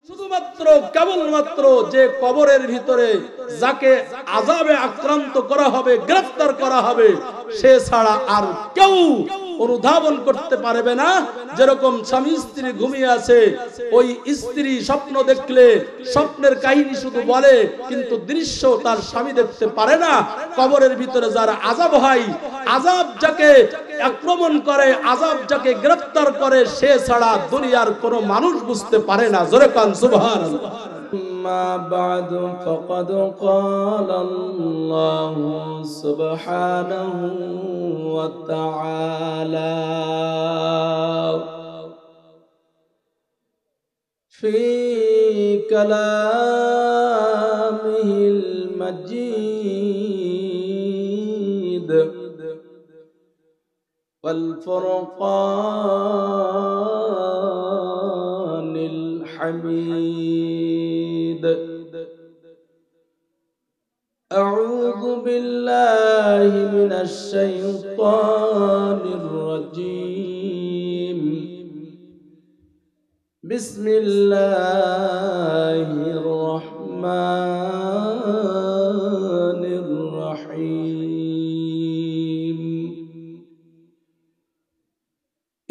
শুধুমাত্র কেবলমাত্র যে কবরের ভিতরে যাকে আযাবে আক্রান্ত করা হবে, গ্রেফতার করা হবে, সে ছাড়া আর কেউ অনুধাবন করতে পারবে না। যেরকম স্বামী স্ত্রী ঘুমিয়ে আছে, ওই স্ত্রী স্বপ্ন দেখলে স্বপ্নের কাহিনী শুধু বলে, কিন্তু দৃশ্য তার স্বামী দেখতে পারে না। কবরের ভিতরে যার আযাব হয়, আযাব যাকে আক্রমণ করে, আযাব যাকে গ্রেফতার করে, সে ছাড়া দুনিয়ার কোনো মানুষ বুঝতে পারে না। জোরে কান সুবহানাল্লাহ। أما بعد فقد قال الله سبحانه وتعالى في كلامه المجيد والفرقان الحميد. أعوذ بالله من الشيطان الرجيم. بسم الله الرحمن الرحيم.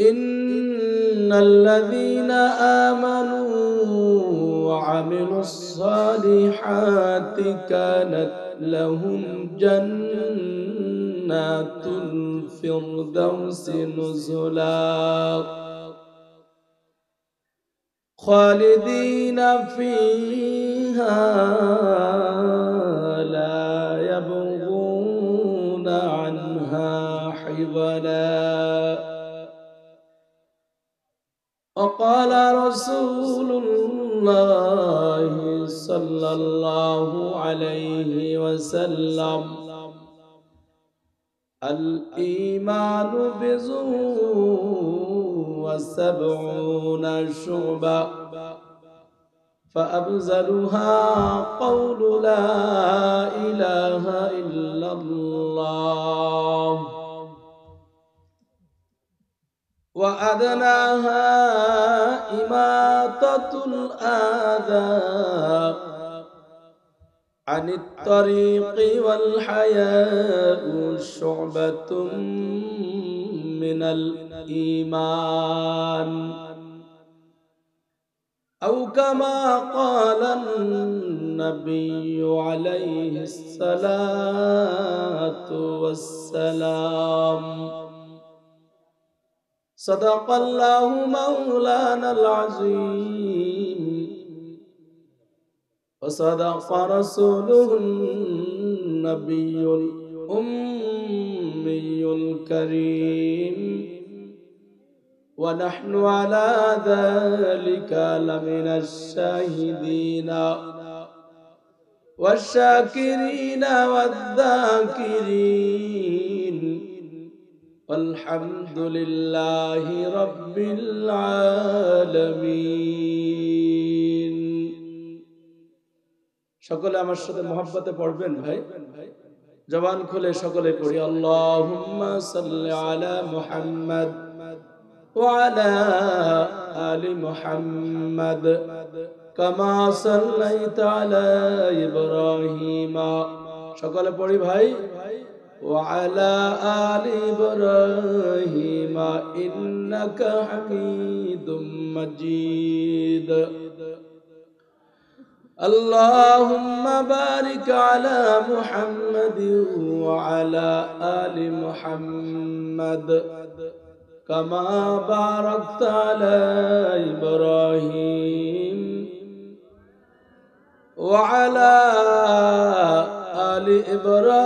إن الذين آمنوا وعملوا الصالحات كانت لهم جنات الفردوس نزلا خالدين فيها لا يبغون عنها حولا. وقال رسول الله صلى الله عليه وسلم: الإيمان بضع وسبعون شعبة فأفضلها قول لا إله إلا الله وأدناها إماطة الأذى عن الطريق والحياء شعبة من الإيمان أو كما قال النبي عليه الصلاة والسلام. صدق الله مولانا العظيم وصدق رسوله النبي الأمي الكريم ونحن على ذلك لمن الشاهدين والشاكرين والذاكرين والحمد لله رب العالمين. সকলে আমার সাথে মহব্বতে পড়বেন ভাই, জবান খুলে সকলে পড়ি আল্লাহুম্মা সাল্লি আলা মুহাম্মাদ ওয়া আলা আলি মুহাম্মাদ কামা সাল্লাইতা আলা ইব্রাহিম। সকলে পড়ি ভাই, وعلى آل إبراهيم إنك حميد مجيد. اللهم بارك على محمد وعلى آل محمد كما باركت على إبراهيم وعلى آل إبراهيم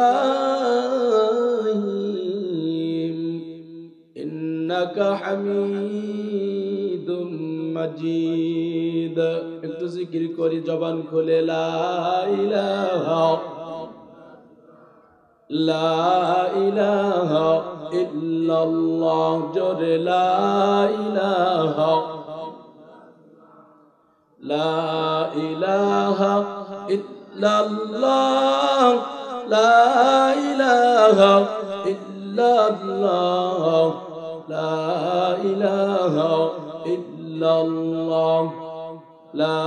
إنك حميد مجيد. একটু জিকির করি, জবান খুলে লা ইলাহা ইল্লাল্লাহ, জোরে লা ইলাহা ইল্লাল্লাহ, লা ইলাহা ইল্লাল্লাহ, লা ইলাহা ইল্লাল্লাহ, লা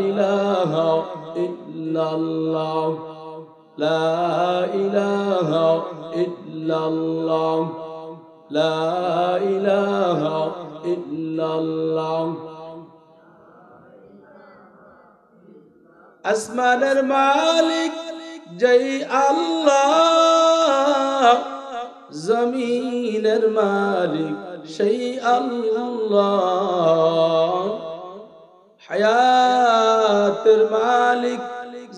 ইলাহা ইল্লাল্লাহ লা ইলাহা ইল্লাল্লাহ লা ইলাহা ইল্লাল্লাহ আসমানের মালিক যেই আল্লাহ জমিনের মালিক সেই আল্লাহ হায়াতের মালিক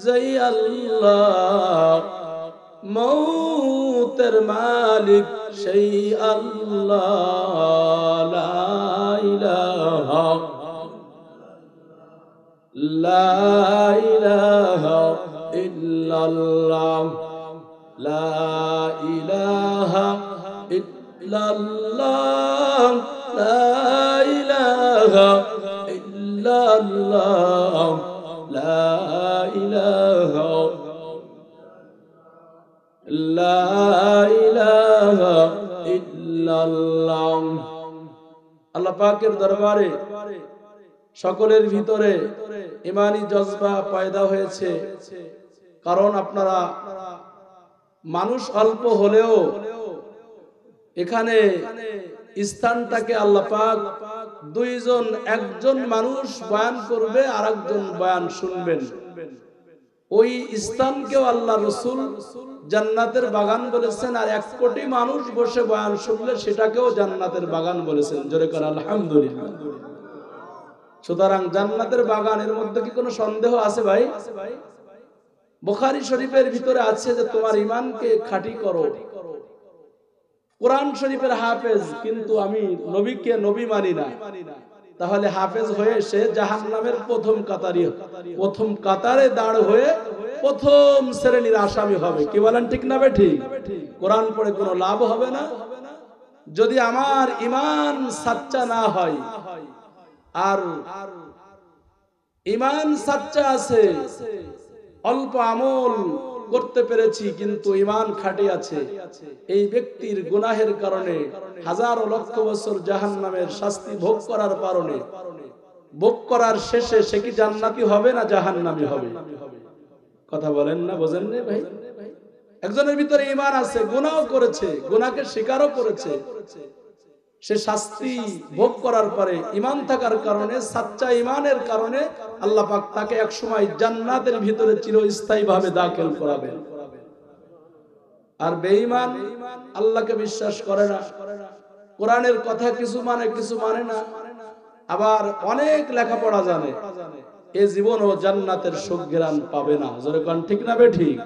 যেই আল্লাহ মৌতের মালিক সেই আল্লাহ লা ইলাহা লা ইলাহা ইল্লাল্লাহ লা ইলাহা ইল্লাল্লাহ লা ইলাহা ইল্লাল্লাহ লা ইলাহা ইল্লাল্লাহ। আল্লাহ পাকের দরবারে সকলের ভিতরে ইমানি জজবা পয়দা হয়েছে, কারণ আপনারা মানুষ অল্প হলেও এখানে স্থানটাকে আল্লাহ পাক দুইজন, একজন মানুষ বয়ান করবে আর একজন বয়ান শুনবেন। ওই স্থানকেও আল্লাহ রসুল জান্নাতের বাগান বলেছেন, আর 1 কোটি মানুষ বসে বয়ান শুনলে সেটাকেও জান্নাতের বাগান বলেছেন। জোরে করে আলহামদুলিল্লাহ। সুতরাং জান্নাতের বাগান, এর মধ্যে কি কোনো সন্দেহ আছে ভাই? বুখারী শরীফের ভিতরে আছে যে তোমার ঈমানকে খাঁটি করো। কোরআন শরীফের হাফেজ, কিন্তু আমি নবীকে নবী মানি না, তাহলে হাফেজ হয়ে সে জাহান্নামের প্রথম কাতারে দাঁড় হয়ে প্রথম শ্রেণীর আসামি হবে। কি বলেন ঠিক না বেঠিক? কোরআন পড়ে কোনো লাভ হবে না যদি আমার ঈমান সাচ্চা না হয়। আর ঈমান সাচ্চা আছে, অল্প আমল করতে পেরেছি কিন্তু ঈমান খাঁটি আছে, এই ব্যক্তির গুনাহের কারণে হাজার লক্ষ বছর জাহান্নামের শাস্তি ভোগ করার কারণে, ভোগ করার শেষে সে কি জান্নাতি হবে না জাহান্নামী হবে? কথা বলেন না, বোঝেন না ভাই? একজনের ভিতরে ঈমান আছে, গুনাহও করেছে, গুনাহকে স্বীকারও করেছে, সে শাস্তি ভোগ করার পরে ঈমান থাকার কারণে, সাচ্চা ঈমানের কারণে আল্লাহ পাক তাকে একসময় জান্নাতের ভিতরে চিরস্থায়ীভাবে দাখিল করাবেন। আর বেঈমান আল্লাহকে বিশ্বাস করে না, কোরআনের কথা কিছু মানে কিছু মানে না, আবার অনেক লেখাপড়া জানে, এ জীবনও জান্নাতের সুঘ্রাণ পাবে না। জোরে কোন ঠিক না বেঠিক?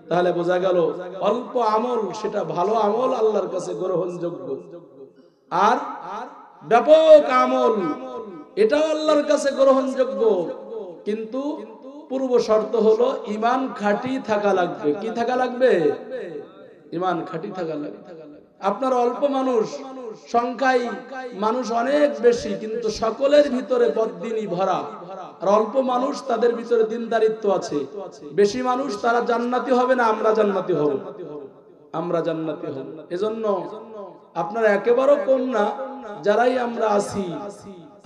তাহলে বোঝা গেল অল্প আমল সেটা ভালো আমল, আল্লাহর কাছে গ্রহণযোগ্য, আর ব্যাপক আমল এটাও আল্লাহর কাছে গ্রহণযোগ্য, কিন্তু পূর্ব শর্ত হলো ঈমান খাঁটি থাকা লাগবে। কি থাকা লাগবে? ঈমান খাঁটি থাকা লাগবে। আপনার অল্প মানুষ, সংখ্যায় মানুষ অনেক বেশি, কিন্তু সকলের ভিতরে বদ্দিনী ভরা। আর অল্প মানুষ, তাদের ভিতরে দিনদারিত্ব আছে। বেশি মানুষ, তারা জান্নাতি হবে না, আমরা জান্নাতি হব, আমরা জান্নাতি হব। এজন্য আপনারা একেবারে কম না, যারাই আমরা আছি,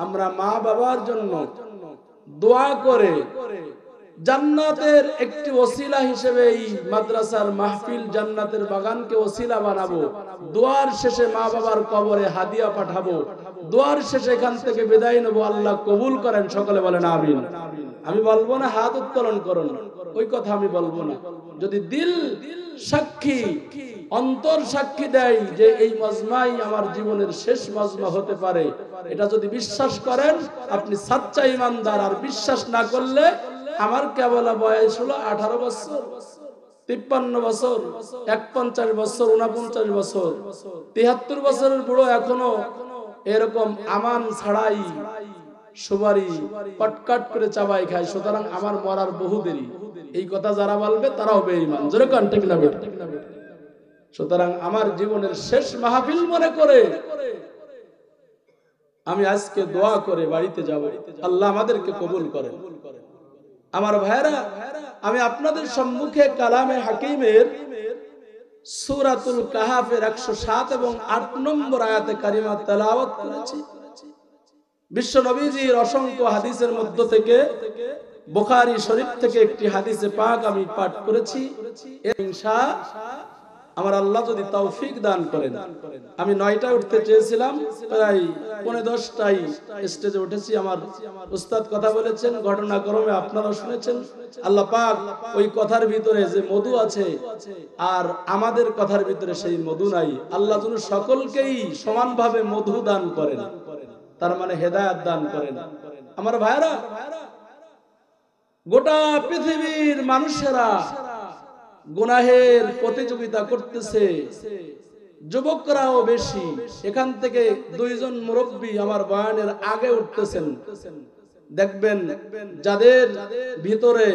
আমরা মা বাবার জন্য দোয়া করে জান্নাতের একটি ওসিলা হিসেবে এই মাদ্রাসার মাহফিল জান্নাতের বাগানকে ওসিলা বানাবো। দোয়ার শেষে মা বাবার কবরে হাদিয়া পাঠাবো, দোয়ার শেষে এখান থেকে বিদায় নেবো। আল্লাহ কবুল করেন, সকলে বলেন আমিন। আমি বলবো না হাত উত্তোলন করুন, ওই কথা আমি বলবো না। যদি দিল সাক্ষী, অন্তর সাক্ষী দেয় যে এই মজমাই আমার জীবনের শেষ মজমা হতে পারে, এটা যদি বিশ্বাস করেন আপনি সাচ্চা ঈমানদার। আর বিশ্বাস না করলে, আমার কেবল বয়স হলো 18 বছর, 53 বছর, 51 বছর, 49 বছর, 73 বছরের বুড়ো এখনো এরকম আমান ছাড়াই সুপারি কটকাট করে চাবাই খায়, সুতরাং আমার মরার বহু দেরি। এই কথা যারা বলবে তারাও বেঈমান। জোরে কোন ঠিক না বেঠিক? সুতরাং আমার জীবনের শেষ মাহফিল মনে করে আমি আজকে দোয়া করে বাড়িতে যাব। আল্লাহ আমাদেরকে কবুল করেন। আমার ভাইরা, আমি আপনাদের সম্মুখে কালামে হাকিমের সূরাতুল কাহাফের 107 এবং 8 নম্বর আয়াতে কারিমা তেলাওয়াত করেছি। বিশ্ব নবীজির অসংখ্য হাদিসের মধ্য থেকে বুখারী শরীফ থেকে একটি হাদিসে পাক আমি পাঠ করেছি। ইনশাআল্লাহ আমার আল্লাহ যদি তৌফিক দান করেন, আমি 9টায় উঠতে চেয়েছিলাম, প্রায় 9:45টায় স্টেজে উঠেছি। আমার উস্তাদ কথা বলেছেন, ঘটনাক্রমে আপনারা শুনেছেন। আল্লাহ পাক ওই কথার ভিতরে যে মধু আছে আর আমাদের কথার ভিতরে সেই মধু নাই। আল্লাহ যেন সকলকেই সমানভাবে মধু দান করেন, তার মানে হেদায়েত দান করেন। আমার ভাইরা, গোটা পৃথিবীর মানুষেরা গুনাহের প্রতিযোগিতা করতেছে, যুবকরাও বেশি। এখান থেকে 2জন মুরব্বী আমার বয়ানের আগে উঠতেছেন, দেখবেন যাদের ভিতরে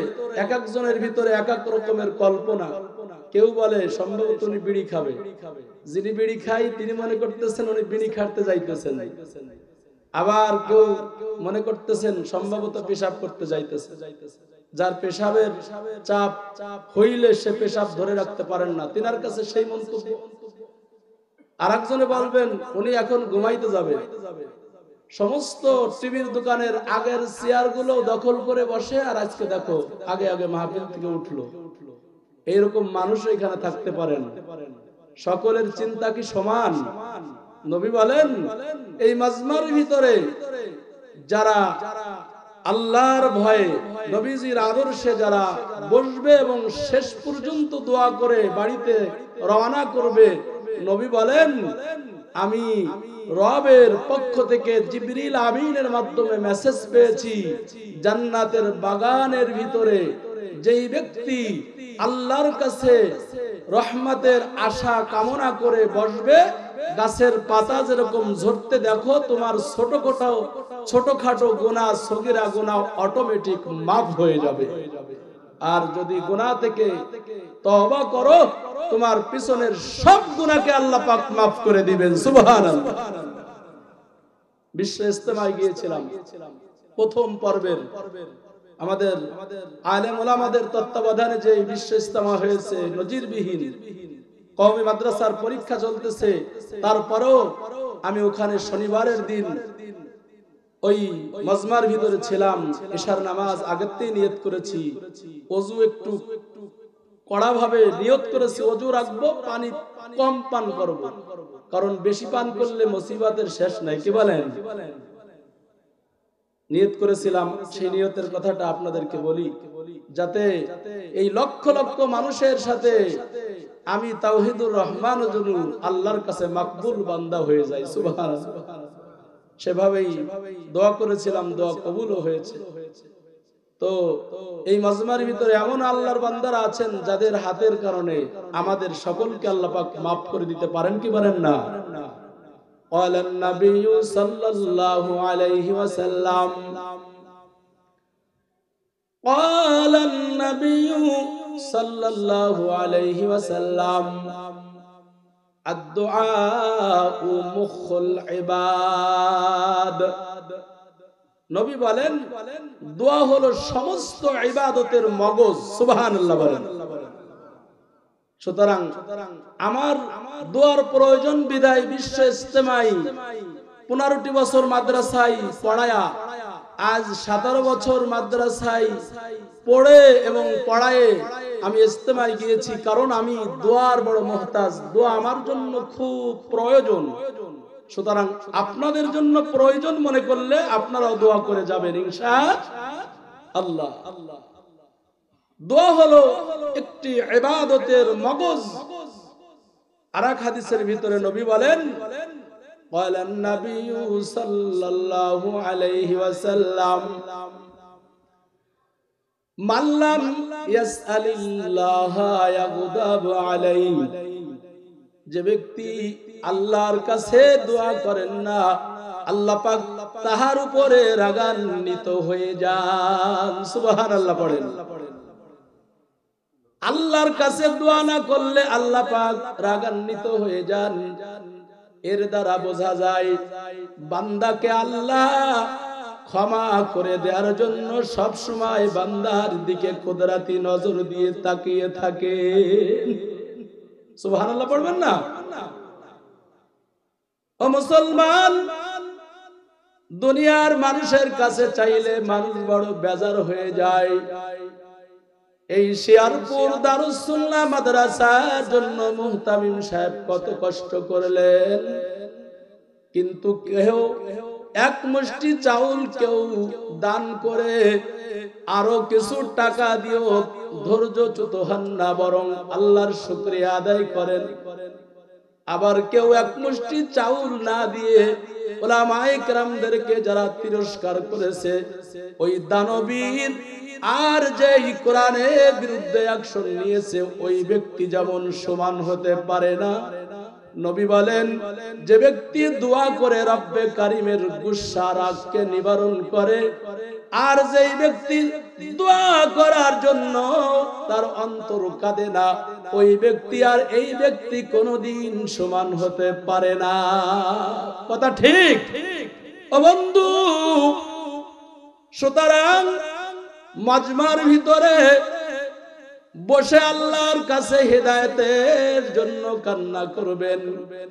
এক একজনের ভিতরে এক এক রকমের কল্পনা। কেউ বলে সম্ভবত উনি বিড়ি খাবে, যিনি বিড়ি খায় তিনি মনে করতেছেন উনি বিড়ি খাটতে যাইতেছেন। আবার কেউ মনে করতেছেন সম্ভবত পেশাব করতে যাইতেছে। যার পেশাবের চাপ হইলে সে পেশাব ধরে রাখতে পারেন না, তিনার কাছে সেই মন্তব্য। আরেকজনে বলবেন উনি এখন ঘুমাইতে যাবে। সমস্ত টিভির দোকানের আগের চেয়ার গুলো দখল করে বসে, আর আজকে দেখো আগে আগে মাহফিল থেকে উঠলো। এইরকম মানুষ এখানে থাকতে পারেন। সকলের চিন্তা কি সমান? নবী বলেন এই মাজমার ভিতরে যারা আল্লাহর ভয়ে নবীজির আদর্শে যারা বসবে এবং শেষ পর্যন্ত দোয়া করে বাড়িতে রওনা করবে, নবী বলেন আমি রবের পক্ষ থেকে জিবরিল আমিনের মাধ্যমে মেসেজ পেয়েছি, জান্নাতের বাগানের ভিতরে যেই ব্যক্তি আল্লাহর কাছে রহমতের আশা কামনা করে বসবে, গাছের পাতা যেরকম ঝরতে দেখো তোমার ছোটখাটো গুনাহ, সগীরা গুনাহ অটোমেটিক মাফ হয়ে যাবে। আর যদি গুনাহ থেকে তওবা করো, তোমার পিছনের সব গুনাহকে আল্লাহ পাক মাফ করে দিবেন। সুবহানাল্লাহ। বিশ্ব ইজতেমায় গিয়েছিলাম, প্রথম পর্বের আমাদের আলেম ওলামাদের তত্ত্বাবধানে যে বিশ্ব ইজতেমা হয়েছে, নজিরবিহীন। কওমি মাদ্রাসার পরীক্ষা চলতেছে, তারপরেও আমি ওখানে শনিবারের দিন ওই মাজমার ভিতরে ছিলাম। ইশার নামাজ আগেতেই নিয়ত করেছি, ওযু একটু কড়া ভাবে নিয়ত করেছি, ওযু রাখবো, পানি কম পান করব, কারণ বেশি পান করলে মুসিবতের শেষ নাই। কি বলেন? নিয়ত করেছিলাম, সেই নিয়তের কথাটা আপনাদেরকে বলি, যাতে এই লক্ষ লক্ষ মানুষের সাথে আমি তাওহীদুর রহমান জনু আল্লাহর কাছে মাকবুল বান্দা হয়ে যাই। সুবহানাল্লাহ। সেভাবেই দোয়া করেছিলাম, দোয়া কবুলও হয়েছে। তো এই মাজমার ভিতরে এমন আল্লাহর বান্দারা আছেন যাদের হাতের কারণে আমাদের সকলকে আল্লাহ পাক মাফ করে দিতে পারেন। কি পারেন না? قال النبي صلى الله عليه وسلم قال النبي صلى الله عليه وسلم الدعاء مخ العباد। নবী বলেন দোয়া হলো সমস্ত ইবাদতের মগজ। সুবহানাল্লাহ বলেন। সুতরাং আমার দোয়ার প্রয়োজন বিদায় বিশ্ব ইজতেমাই 15টি বছর মাদ্রাসায় পড়ায়া আজ 17 বছর মাদ্রাসায় পড়ে এবং পড়ায়ে আমি ইজতেমায় গিয়েছি, কারণ আমি দোয়ার বড় মুহতাজ। দোয়া আমার জন্য খুব প্রয়োজন। সুতরাং আপনাদের জন্য প্রয়োজন মনে করলে আপনারাও দোয়া করে যাবেন ইনশাআল্লাহ। দোয়া হলো একটি ইবাদতের মগজ। আরেক হাদিসের ভিতরে নবী বলেন قال النبي صلى الله عليه وسلم من لم يسأل الله يغضب عليه। যে ব্যক্তি আল্লাহর কাছে দোয়া করেন না, আল্লাহ পাক তাহার উপরে রাগান্বিত হয়ে যান। সুবহানাল্লাহ পড়েন। আল্লাহর কাছে দোয়া না করলে আল্লাহ পাক রাগান্বিত হয়ে যান। এর দ্বারা বোঝা যায় বান্দাকে আল্লাহ ক্ষমা করে দেওয়ার জন্য সব সময় বান্দার দিকে কুদরতি নজর দিয়ে তাকিয়ে থাকে। সুবহানাল্লাহ পড়বেন না? ও মুসলমান, দুনিয়ার মানুষের কাছে চাইলে মানুষ বড় বেজার হয়ে যায়। এই শেরপুর দারুস সুন্নাহ মাদ্রাসার জন্য মুহতামিম সাহেব কত কষ্ট করলেন, কিন্তু কেউ এক মুষ্টি চাউল কেউ দান করে আরো কিছু টাকা দিয়েও ধৈর্যচ্যুত হন না, বরং আল্লাহর শুকরিয়া আদায় করেন। আবার কেউ এক মুষ্টি চাউল না দিয়ে উলামায়ে কেরামদেরকে যারা তিরস্কার করেছে, ওই দানবীর আর যে কোরআনের বিরুদ্ধে অ্যাকশন নিয়েছে ওই ব্যক্তি যেমন সমান হতে পারে না। নবী বলেন, যে ব্যক্তি দোয়া করে রব্বে কারিমের গুসা রাগকে নিবারণ করে, আর যেই ব্যক্তি দোয়া করার জন্য তার অন্তর কাঁদে না, ওই ব্যক্তি আর এই ব্যক্তি কোনোদিন সমান হতে পারে না। কথা ঠিক? ও বন্ধু, সুতরাং মাজমার ভিতরে বসে আল্লাহর কাছে হিদায়াতের জন্য কান্না করবেন,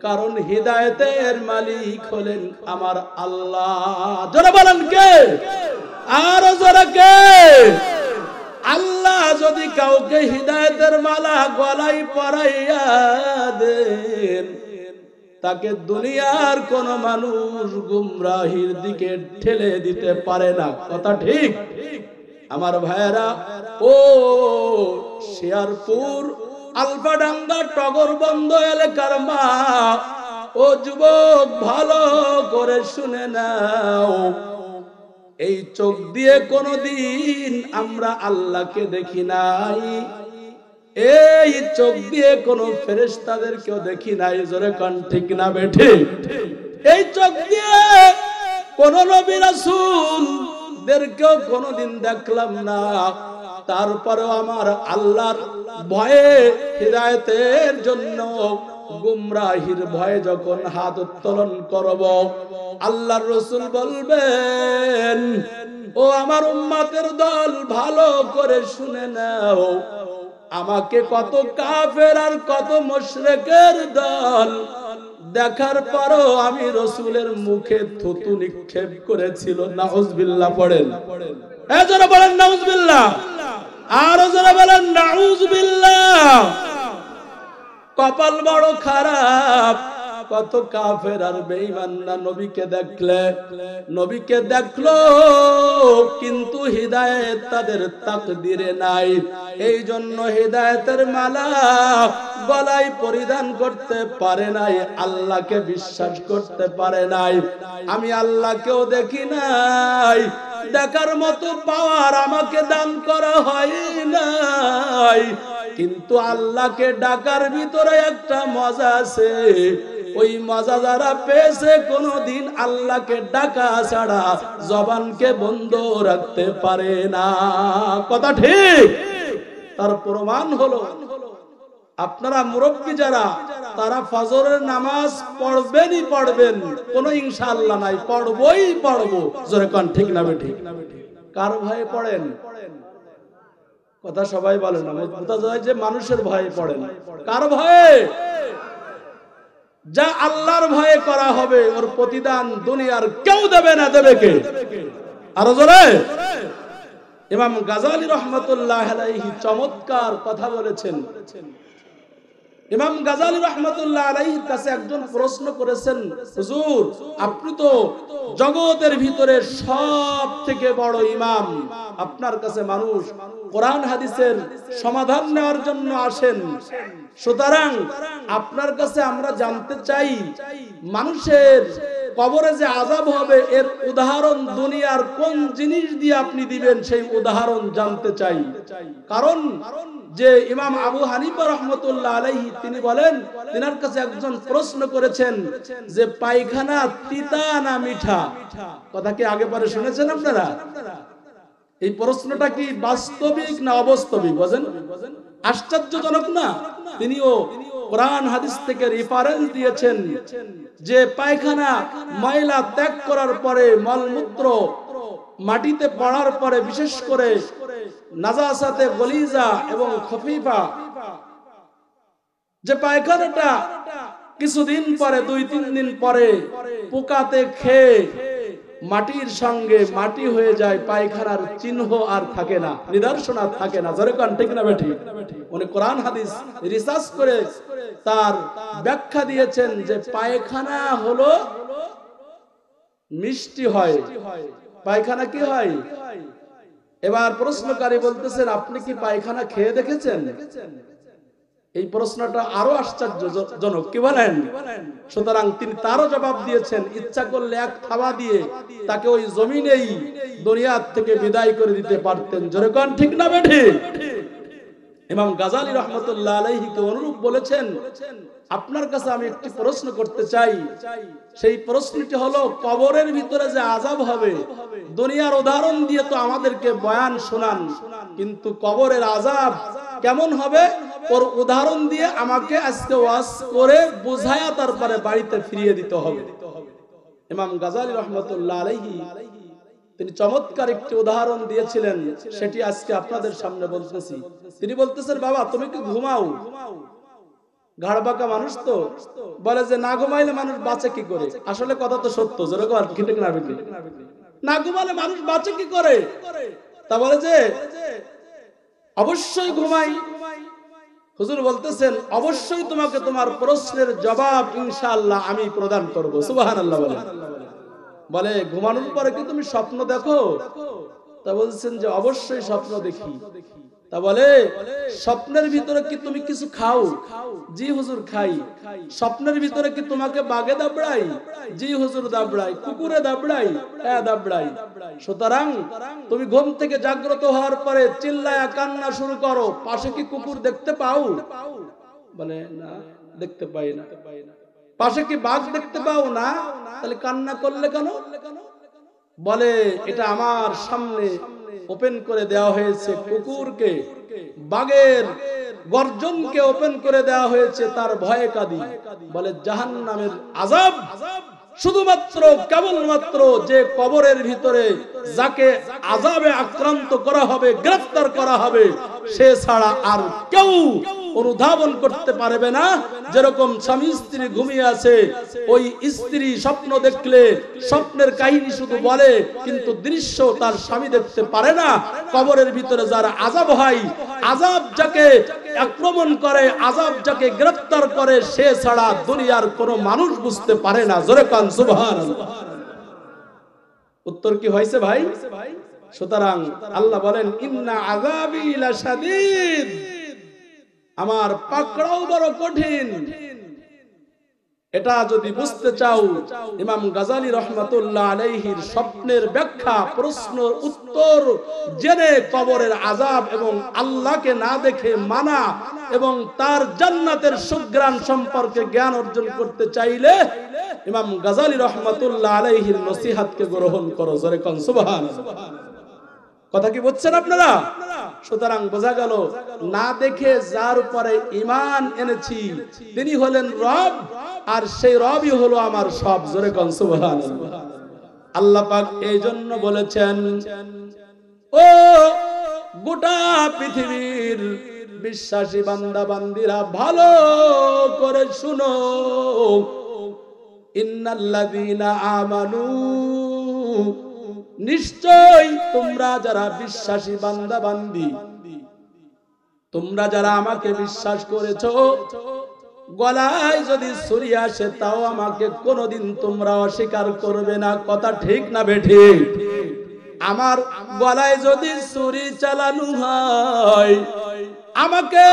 কারণ হিদায়াতের মালিক হলেন আমার আল্লাহ। জোরে বলেন কে? আর জোরে কে? আল্লাহ যদি কাউকে হিদায়াতের মালা গলায় পরাইয়া দেন, তাকে দুনিয়ার কোন মানুষ গুমরাহির দিকে ঠেলে দিতে পারে না। কথা ঠিক? আমার ভাইয়েরা, ও শেরপুর আলফাডাঙ্গা টগরবন্ধ এলাকার মা ও যুবক, ভালো করে শুনে নাও, এই চোখ দিয়ে কোনদিন আমরা আল্লাহকে দেখি নাই, এই চোখ দিয়ে কোন ফেরেশতাদেরকেও দেখি নাই। জোরে কোন ঠিক না বেঠে? এই চোখ দিয়ে কোন নবী রাসূল দেরকেও কোনদিন দেখলাম না। তারপরেও আমার আল্লাহর ভয়ে, হিদায়াতের জন্য গুমরাহির ভয়ে যখন হাত উত্তোলন করব, আল্লাহর রাসূল বলবেন, ও আমার উম্মতের দল, ভালো করে শুনে নাও, আমাকে কত কাফের আর কত মুশরিকের দল দেখার পরও আমি রাসূলের মুখে থুতু নিক্ষেপ করেছিল। নাউজুবিল্লাহ পড়েন। এজন্য বলেন নাউজুবিল্লাহ, আর যারা বলেন নাউজুবিল্লাহ। কপাল বড় খারাপ, কত কাফের আর বেঈমান না নবীকে দেখলো কিন্তু হিদায়াত তাদের তাকদীরে নাই। এই জন্য হিদায়াতের মালা গলায় পরিধান করতে পারে নাই, আল্লাহকে বিশ্বাস করতে পারে নাই। আমি আল্লাহকেও দেখি নাই, দেখার মতো পাওয়ার আমাকে দান করা হয় নাই, কিন্তু আল্লাহকে ডাকার ভিতরে একটা মজা আছে। ওই মজা যারা পেয়েছে, কোনদিন আল্লাহকে ডাকা ছাড়া জবানকে বন্ধ রাখতে পারে না। কথা ঠিক? তার প্রমাণ হলো, আপনারা মুরব্বী যারা, তারা ফজরের নামাজ পড়বেনই পড়বেন, কোনো ইনশাআল্লাহ নাই, পড়বই পড়বো। জোরে কোন ঠিক না বেঠিক? কার ভয়ে পড়েন? কথা সবাই বলে না, বোঝা যায় যে মানুষের ভয়ে পড়েন। কার ভয়ে? যা আল্লাহর ভয়ে করা হবে, ওর প্রতিদান দুনিয়ার কেউ দেবে না। দেবে কে? আরো জোরে। ইমাম গাজালি রহমাতুল্লাহ আলাইহি চমৎকার কথা বলেছেন। ইমাম গাজালি রাহমাতুল্লাহ আলাইহির কাছে একজন প্রশ্ন করেছেন, হুজুর, আপনি তো জগতের ভিতরে সব থেকে বড় ইমাম, আপনার কাছে মানুষ কোরআন হাদিসের সমাধান নেওয়ার জন্য আসেন, সুতরাং আপনার কাছে আমরা জানতে চাই, মানুষের কবরে যে আযাব হবে এর উদাহরণ দুনিয়ার কোন জিনিস দিয়ে আপনি দিবেন, সেই উদাহরণ জানতে চাই। কারণ যে ইমাম আবু হানিফা রাহমাতুল্লাহ আলাইহি তিনি বলেন, তিনার কাছে একজন প্রশ্ন করেছেন যে পায়খানা তিতা না মিঠা। কথা কি আগে পরে শুনেছেন আপনারা? এই প্রশ্নটা কি বাস্তবিক না অবাস্তবিক? বুঝেন? আশ্চর্যজনক না? তিনিও কোরআন হাদিস থেকে রেফারেন্স দিয়েছেন যে পায়খানা ময়লা ত্যাগ করার পরে, মলমূত্র মাটিতে পড়ার পরে, বিশেষ করে নাজাসাতে গলিজা এবং খফিফা, যে পায়খানাটা কিছুদিন পরে, 2-3 দিন পরে পোকাতে খেয়ে মাটির সঙ্গে মাটি হয়ে যায়, পায়খানার চিহ্ন আর থাকে না, নিদর্শন আর থাকে না। জোরে কোন ঠিক না বেঠিক? উনি কোরআন হাদিস রিসার্চ করে তার ব্যাখ্যা দিয়েছেন যে পায়খানা হলো মিষ্টি হয়, পায়খানা কি হয়? এবার প্রশ্নকারী বলতেছেন আপনি কি পায়খানা খেয়ে দেখেছেন? এই প্রশ্নটা আরো আশ্চর্যজনক, কি বলেন? সুতরাং তিনি তারও জবাব দিয়েছেন, ইচ্ছা করলে এক থাবা দিয়ে তাকে ওই জমিনেই দুনিয়ার থেকে বিদায় করে দিতে পারতেন। জোরে কোন ঠিক না বেঠিক? ইমাম গাজালি রহমতুল্লাহ আলাইহিকে অনুরূপ বলেছেন, আপনার কাছে আমি একটি প্রশ্ন করতে চাই। সেই প্রশ্নটি হলো, কবরের ভিতরে যে আযাব হবে, দুনিয়ার উদাহরণ দিয়ে তো আমাদেরকে বয়ান শোনান, কিন্তু কবরের আযাব কেমন হবে ওর উদাহরণ দিয়ে আমাকে আজকে ওয়াজ করে বুঝায়া তারপরে বাড়িতে ফিরিয়ে দিতে হবে। ইমাম গাজালি রহমতুল্লাহ আলাইহি তিনি চমৎকার একটি উদাহরণ দিয়েছিলেন, সেটি আজকে আপনাদের সামনে বলতেছি। তিনি বলতেছেন, বাবা তুমি কি ঘুমাও? ঘাড়বাঁকা মানুষ তো বলে যে না ঘুমাইলে মানুষ বাঁচে কি করে? আসলে কথা তো সত্য, যেরকম ঠিক না বেঠিক? না ঘুমালে মানুষ বাঁচে কি করে? তা বলে যে অবশ্যই ঘুমাই। হুজুর বলতেছেন, অবশ্যই তোমাকে তোমার প্রশ্নের জবাব ইনশাআল্লাহ আমি প্রদান করব। সুবহানাল্লাহ বলে। বলে ঘুমানোর পরে কি তুমি স্বপ্ন দেখো? তা বলছেন যে অবশ্যই স্বপ্ন দেখি। তা বলে স্বপ্নের ভিতরে কি তুমি কিছু খাও? জি হুজুর খাই। স্বপ্নের ভিতরে কি তোমাকে বাগে দাবড়াই? জি হুজুর দাবড়াই। কুকুরে দাবড়াই? হ্যাঁ দাবড়াই। সুতরাং তুমি ঘুম থেকে জাগ্রত হওয়ার পরে চিল্লায়া কান্না শুরু করো, পাশে কি কুকুর দেখতে পাও? বলে না, দেখতে পাই না। পাশে কি বাঘ দেখতে পাও? না। তাহলে কান্না করলে কেন? বলে এটা আমার সামনে ওপেন করে দেওয়া হয়েছে, কুকুরকে, বাঘের গর্জনকে ওপেন করে দেওয়া হয়েছে, তার ভয়ে কাঁদি। বলে জাহান্নামের আযাব শুধুমাত্র কেবলমাত্র যে কবরের ভিতরে যাকে আযাবে আক্রান্ত করা হবে, গ্রেফতার করা হবে, সে ছাড়া আর কেউ অনুধাবন করতে পারবে না। যেরকম স্বামী স্ত্রী ঘুমিয়ে আছে, ওই স্ত্রী স্বপ্ন দেখলে স্বপ্নের কাহিনী শুধু বলে, কিন্তু দৃশ্য তার স্বামী দেখতে পারে না। কবরের ভিতরে যারা আযাব হয়, আযাব যাকে আক্রমণ করে, আযাব যাকে গ্রেফতার করে, সে ছাড়া দুনিয়ার কোনো মানুষ বুঝতে পারে না। জোরে কান সুবহানাল্লাহ। উত্তর কি হয়েছে ভাই? সুতরাং আল্লাহ বলেন, ইন্না আযাবি লাশাদীদ, আমার পাকড়াও বড় কঠিন। এটা যদি বুঝতে চাও, ইমাম গাজালি রহমাতুল্লাহ আলাইহির স্বপ্নের ব্যাখ্যা, প্রশ্ন উত্তর জেনে কবরের আযাব এবং আল্লাহকে না দেখে মানা এবং তার জান্নাতের সুঘ্রাণ সম্পর্কে জ্ঞান অর্জন করতে চাইলে ইমাম গাজালি রহমাতুল্লাহ আলাইহির নসিহতকে গ্রহণ করো। জোরে কোন সুবহানাল্লাহ। কথা কি বুঝছেন আপনারা? সুতরাং বোঝা গেল, না দেখে যার উপরে ঈমান এনেছি তিনি হলেন রব, আর সেই রবই হলো আমার সব। জোরে কোন সুবহানাল্লাহ। আল্লাহ পাক এই জন্য বলেছেন, ও গোটা পৃথিবীর বিশ্বাসী বান্দা বান্দিরা ভালো করে শুনো, ইন্নাল্লাযীনা আমানু, নিশ্চয় তোমরা যারা বিশ্বাসী বান্দা বান্দি, তোমরা যারা আমাকে বিশ্বাস করেছো, গলায় যদি ছুরি আসে তাও আমাকে কোনোদিন তোমরা অস্বীকার করবে না। কথা ঠিক না বেঠিক? আমার গলায় যদি ছুরি চালানো হয়, আমাকে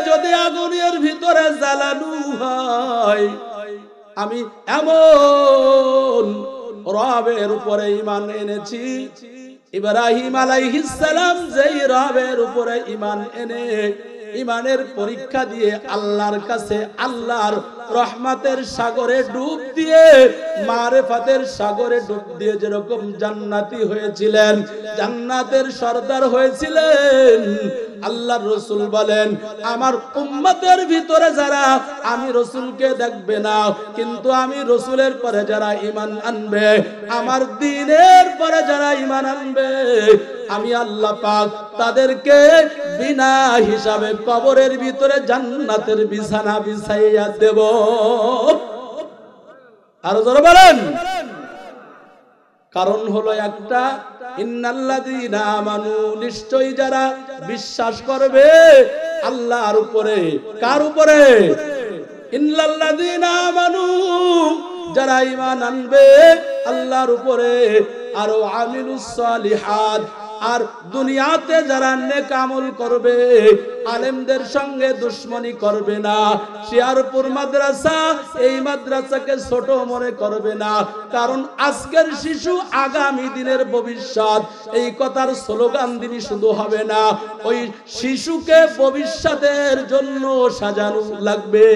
যদি আগুনের ভিতরে জ্বালানো হয়, আমি এমন রবের উপরে ঈমান এনেছি, ইব্রাহিম আলাইহিস সালাম যেই রবের উপরে ঈমান এনে ঈমানের পরীক্ষা দিয়ে আল্লাহর কাছে আল্লাহর রহমতের সাগরে ডুব দিয়ে, মারিফাতের সাগরে ডুব দিয়ে যেরকম জান্নাতি হয়েছিলেন, জান্নাতের সরদার হয়েছিলেন, আল্লাহর রাসূল বলেন, আমার উম্মতের ভিতরে যারা আমি রাসূলকে দেখবে না, কিন্তু আমি রাসূলের পরে যারা ঈমান আনবে, আমার দ্বীনের পরে যারা ঈমান আনবে, আমি আল্লাহ পাক তাদেরকে বিনা হিসাবে কবরের ভিতরে জান্নাতের বিছানা বিছাইয়া দেব। আরো জোরে বলেন। কারণ হলো একটা, ইন্নাল্লাযীনা আমানু, নিশ্চয়ই যারা বিশ্বাস করবে আল্লাহর উপরে। কার উপরে? ইন্নাল্লাযীনা আমানু, যারা ঈমান আনবে আল্লাহর উপরে, আর আমিলুস সালিহাত, আর দুনিয়াতে যারা নেক আমল করবে, আলেমদের সঙ্গে দুশমনি করবে না, শিয়ারপুর মাদ্রাসা এই মাদ্রাসাকে ছোট মনে করবে না, কারণ আজকের শিশু আগামী দিনের ভবিষ্যৎ। এই কথার স্লোগান দিনই শুধু হবে না, ওই শিশুকে ভবিষ্যতের জন্য সাজানো লাগবে।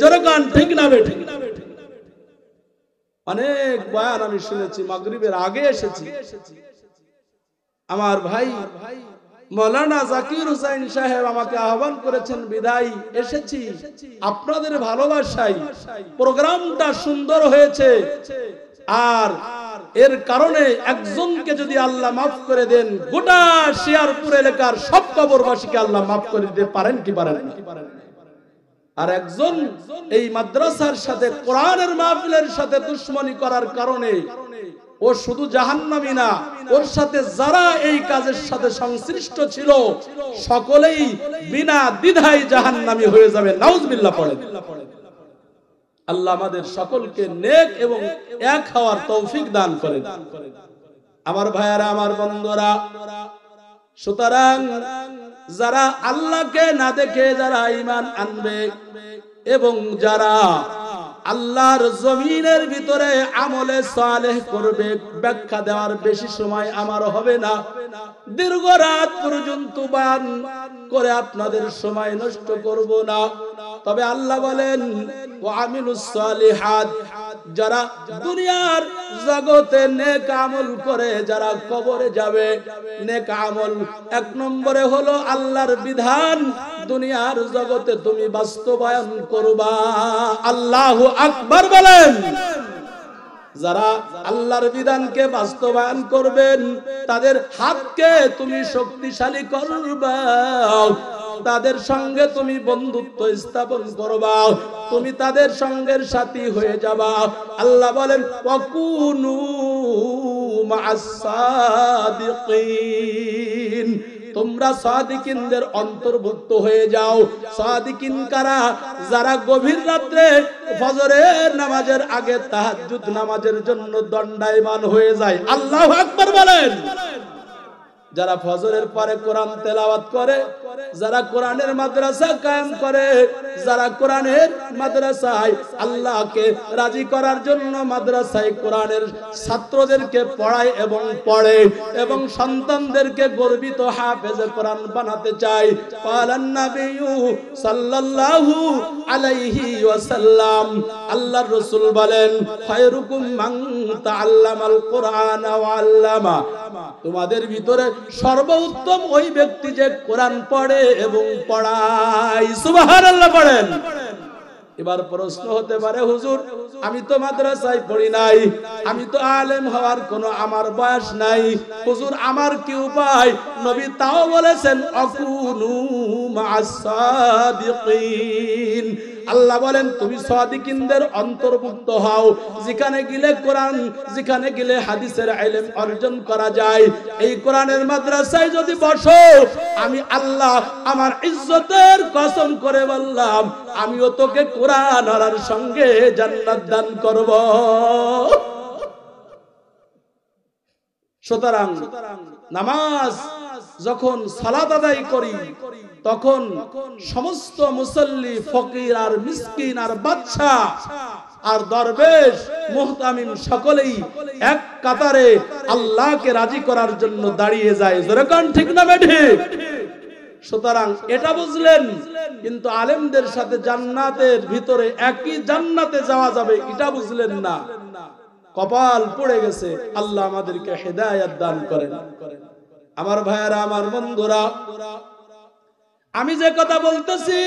জনগণ ঠিক না বেঠিক? অনেক বয়ান আমি শুনেছি, মাগরিবের আগে এসেছি। আমার ভাই মাওলানা জাকির হোসেন সাহেব আমাকে আহ্বান করেছেন, বিদায় এসেছি আপনাদের ভালোবাসায়। প্রোগ্রামটা সুন্দর হয়েছে, আর এর কারণে একজনকে যদি আল্লাহ মাফ করে দেন, গোটা শিয়ারপুর এলাকার সব কবরবাসীকে আল্লাহ মাফ করে দিতে পারেন কি পারেন না? আর একজন এই মাদ্রাসার সাথে, কোরআনের মাহফিলের সাথে দুশমনি করার কারণে ও শুধু জাহান্নামী না, ওর সাথে যারা এই কাজের সাথে সংশ্লিষ্ট ছিল সকলেই বিনা দ্বিধায় জাহান্নামী হয়ে যাবে। নাউজুবিল্লাহ পড়েন। আল্লাহ আমাদের সকলকে নেক এবং এক হওয়ার তৌফিক দান করেন। আমার ভাইয়ারা, আমার বন্ধুরা, সুতরাং যারা আল্লাহকে না দেখে যারা ঈমান আনবে এবং যারা আল্লাহর জমিনের ভিতরে আমলে সালেহ করবে, ব্যাখ্যা দেওয়ার বেশি সময় আমার হবে না, দীর্ঘ রাত পর্যন্ত বয়ান করে আপনাদের সময় নষ্ট করব না। তবে আল্লাহ বলেন ওয়া আমিলুস সালিহাত, যারা দুনিয়ার জগতে নেক আমল করে যারা কবরে যাবে, নেক আমল এক নম্বরে হলো আল্লাহর বিধান দুনিয়ার জগতে তুমি বাস্তবায়ন করবা। আল্লাহু আকবার বলেন। যারা আল্লাহর বিধানকে বাস্তবায়ন করবেন তাদের হাতকে তুমি শক্তিশালী করবা, তাদের সঙ্গে তুমি বন্ধুত্ব স্থাপন করবা, তুমি তাদের সঙ্গের সাথী হয়ে যাবা। আল্লাহ বলেন ওয়াকুনু মা'আস সাদিকিন, তোমরা সাদিকিনদের অন্তর্ভুক্ত হয়ে যাও। সাদিকিন কারা? যারা গভীর রাত্রে ফজরের নামাজের আগে তাহাজ্জুদ নামাজের জন্য দণ্ডায়মান হয়ে যায়। আল্লাহু আকবার বলেন। যারা ফজরের পরে কোরআন তেলাওয়াত করে, যারা কোরআনের মাদ্রাসা কায়েম করে, যারা কোরআনের মাদ্রাসায় আল্লাহকে রাজি করার জন্য মাদ্রাসায় কোরআনের ছাত্রদেরকে পড়ায় এবং পড়ে এবং সন্তানদেরকে গর্বিত হাফেজে কোরআন বানাতে চায়। ক্বালান নাবিয়্যু সাল্লাল্লাহু আলাইহি ওয়াসাল্লাম, আল্লাহর রাসূল বলেন খায়রুকুম মান তাআল্লামাল কোরআন ওয়া আল্লামা, তোমাদের ভিতরে সর্বোত্তম ওই ব্যক্তি যে কোরআন পড়ে এবং পড়ায়। সুবহানাল্লাহ পড়েন। এবার প্রশ্ন হতে পারে, হুজুর আমি তো মাদ্রাসায় পড়ি নাই, আমি তো আলেম হওয়ার কোনো আমার বয়স নাই, হুজুর আমার কি উপায়? নবী তাও বলেছেন আকুনু মা'আস সাদিকিন। আল্লাহ বলেন তুমি সাদিকিনদের অন্তর্ভুক্ত হও। যেখানে গেলে কোরআন, যেখানে গেলে হাদিসের ইলম অর্জন করা যায়, এই কোরআনের মাদ্রাসায় যদি বসো, আমি আল্লাহ আমার ইজ্জতের কসম করে বললাম, আমিও তোকে কোরআন আনার সঙ্গে জান্নাত দান করব। সুতরাং নামাজ যখন সালাত আদায় করি তখন সমস্ত মুসল্লি, ফকির আর মিসকিন আর বাদশা আর দরবেশ মুহতামিম সকলেই এক কাতারে আল্লাহকে রাজি করার জন্য দাঁড়িয়ে যায়। যেরকম ঠিক না বেঠিক? সুতরাং এটা বুঝলেন, কিন্তু আলেমদের সাথে জান্নাতের ভিতরে একই জান্নাতে যাওয়া যাবে এটা বুঝলেন না। কপাল পড়ে গেছে। আল্লাহ আমাদেরকে হেদায়েত দান করেন। আমার ভাইয়েরা, আমার বন্ধুরা, আমি যে কথা বলতেছি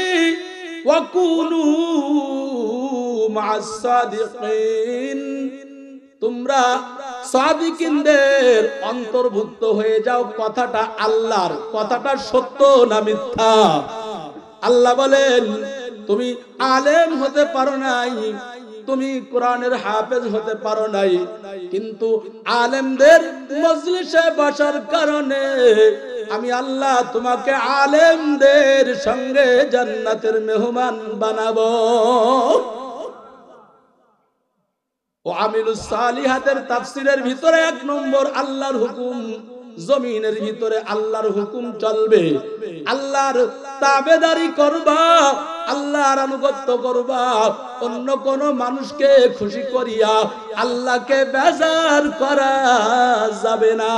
ওয়াকুনু মা'আস সাদিকিন, তোমরা সাদিকিনদের অন্তর্ভুক্ত হয়ে যাও। কথাটা আল্লাহর, কথাটা সত্য না মিথ্যা? আল্লাহ বলেন তুমি আলেম হতে পারো নাই, তুমি কোরআনের হাফেজ হতে পারো নাই, কিন্তু আলেমদের মজলিসে বসার কারণে আমি আল্লাহ তোমাকে আলেমদের সঙ্গে জান্নাতের মেহমান বানাবো। ও আমিলুস সালিহাতের তাফসীরের ভিতরে 1 নম্বর আল্লাহর হুকুম, জমিনের ভিতরে আল্লাহর হুকুম চলবে, আল্লাহর তাবেদারি করবা, আল্লাহর আনুগত্য করবা, অন্য কোন মানুষকে খুশি করিয়া আল্লাহকে বেজার করা যাবে না।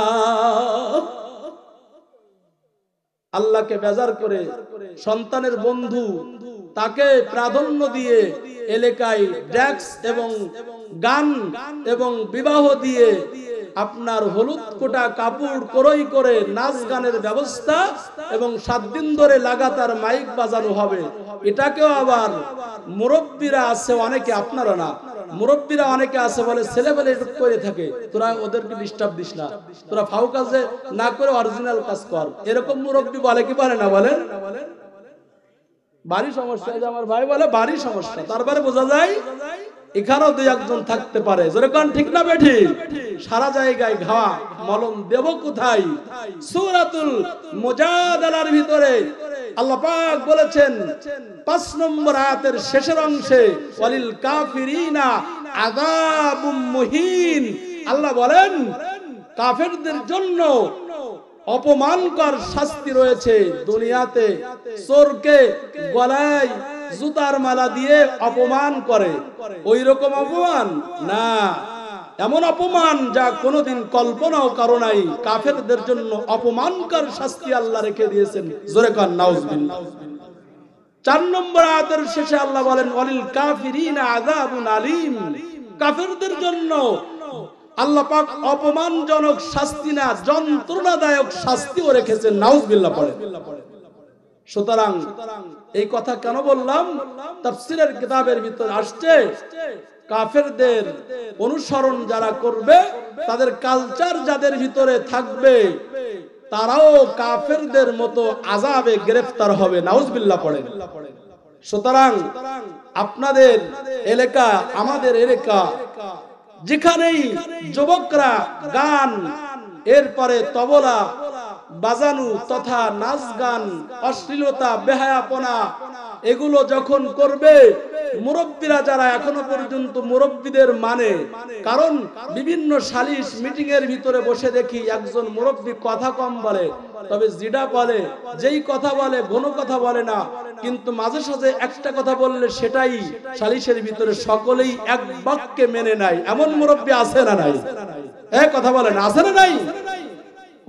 আল্লাহকে বেজার করে সন্তানের বন্ধু তাকে প্রাধান্য দিয়ে এলাকায় ড্যাক্স এবং গান এবং বিবাহ দিয়ে আপনার হলুদ কোটা কাপড় ক্রয় করে নাচ গানের ব্যবস্থা এবং 7 দিন ধরে লাগাতার মাইক বাজানো হবে। এটাকেও আবার মুরব্বীরা আছে অনেকে, আপনারা না, মুরব্বীরা অনেকে আছে বলে ছেলেবেলে একটু করে থাকে, তোরা ওদেরকে ডিস্টার্ব দিস না, তোরা ফাউ কাজে না করে অরিজিনাল কাজ কর, এরকম মুরব্বী বলে কি বলে না বলেন? বাড়ি সমস্যা, এই যে আমার ভাই বলে বাড়ি সমস্যা, তারপরে বোঝা যায় এখানেও 2-1 জন থাকতে পারে, যেরকম ঠিক না বেঠি? সারা জায়গায় ঘা মলম দেব কোথায়? সূরাতুল মুজাদালার ভিতরে আল্লাহ পাক বলেছেন 5 নম্বর আয়াতের শেষের অংশে, ওয়ালিল কাফিরিনা আযাবুম মুহিন, আল্লাহ বলেন কাফেরদের জন্য অপমানকর শাস্তি রয়েছে। দুনিয়াতে চোরকে গলায় জুতার মালা দিয়ে অপমান করে, ওই রকম অপমান না, এমন অপমান যা কোনোদিন কল্পনাও কারো নাই। কাফেরদের জন্য অপমানকর শাস্তি আল্লাহ রেখে দিয়েছেন, জোরে কান নাউজুবিল্লাহ। 4 নম্বর আয়াতের শেষে আল্লাহ বলেন ওয়ালিল কাফিরিনা আযাবুন আলীম, কাফেরদের জন্য আল্লাহ পাক অপমানজনক শাস্তি না, যন্ত্রণাদায়ক শাস্তিও রেখেছেন, নাউজুবিল্লাহ পড়ে। সুতরাং এই কথা কেন বললাম? তাফসীরের কিতাবের ভিতর আসছে কাফেরদের অনুসরণ যারা করবে, তাদের কালচার যাদের ভিতরে থাকবে, তারাও কাফেরদের মতো আযাবে গ্রেফতার হবে, নাউজুবিল্লাহ পড়ে। সুতরাং আপনাদের এলাকা, আমাদের এলাকা, যেখানেই যুবকরা গান, এরপরে তবলা বাজানো তথা নাচ গান, অশ্লীলতা, বেহায়াপনা এগুলো যখন করবে, মুরব্বীরা যারা এখনো পর্যন্ত মুরব্বীদের মানে, কারণ বিভিন্ন সালিশ মিটিং এর ভিতরে বসে দেখি একজন মুরব্বী কথা কম বলে, তবে যেটা বলে, যেই কথা বলে ঘন কথা বলে না, কিন্তু মাঝে সাঝে একটা কথা বললে সেটাই সালিশের ভিতরে সকলেই এক বাক্যে মেনে নেয়, এমন মুরব্বী আছে না নাই? এক কথা বলেন, আছে না নাই?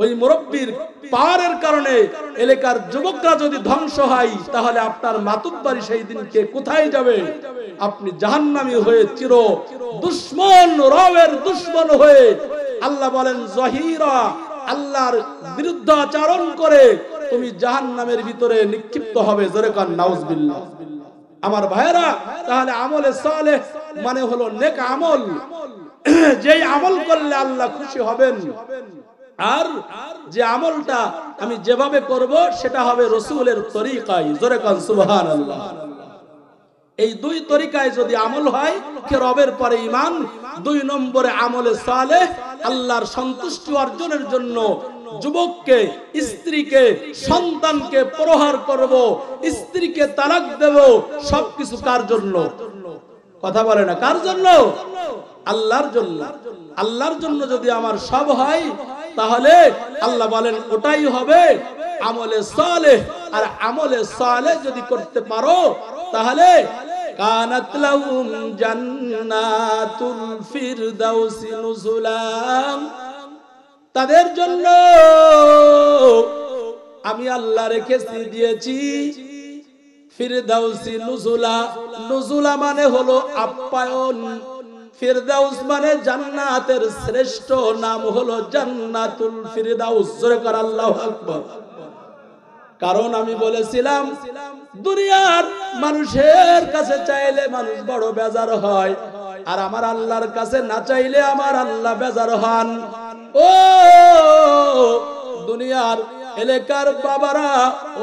ওই মুরব্বীর পাওয়ারের কারণে এলাকার যুবকরা যদি ধ্বংস হয়, তাহলে আপনার মাতুব্বাড়ি সেই দিনকে কোথায় যাবে? আপনি জাহান্নামী হয়ে চির দুশমন, রবের দুশমন হয়ে, আল্লাহ বলেন জহিরা, আল্লাহর বিরুদ্ধে আচরণ করে তুমি জাহান্নামের ভিতরে নিক্ষিপ্ত হবে, জোরে কান নাউজুবিল্লাহ। আমার ভাইরা, তাহলে আমলে সালেহ মানে হলো নেক আমল, যেই আমল করলে আল্লাহ খুশি হবেন, আর যে আমলটা আমি যেভাবে করব সেটা হবে রাসূলের তরিকায়, জোরে কান সুবহানাল্লাহ। এই 2 তরিকায় যদি আমল হয়, কে রবের পরে ঈমান, 2 নম্বরে আমলে সালেহ, আল্লাহর সন্তুষ্টি অর্জনের জন্য যুবককে, স্ত্রীকে, সন্তানকে প্রহার করব, স্ত্রীকে তালাক দেব, সবকিছু কার জন্য? কথা বলে না, কার জন্য? আল্লাহর জন্য। আল্লাহর জন্য যদি আমার সব হয়, তাহলে আল্লাহ বলেন ওটাই হবে আমলে সালেহ। আর আমলে সালেহ যদি করতে পারো, তাহলে কানাত লাহুম জান্নাতুল ফিরদাউসি নুজুলাম, তাদের জন্য আমি আল্লাহ রেখেছি, দিয়েছি ফিরদাউসি নুজুলা। নুজুলা মানে হলো আপ্যায়ন, ফিরদাউস মানে জান্নাতের শ্রেষ্ঠ নাম হলো জান্নাতুল ফিরদাউস, জোরে কর আল্লাহু আকবার। কারণ আমি বলেছিলাম দুনিয়ার মানুষের কাছে চাইলে মানুষ বড় বেজার হয়, আর আমার আল্লাহর কাছে না চাইলে আমার আল্লাহ বেজার হন। ও দুনিয়ার এলাকার বাবারা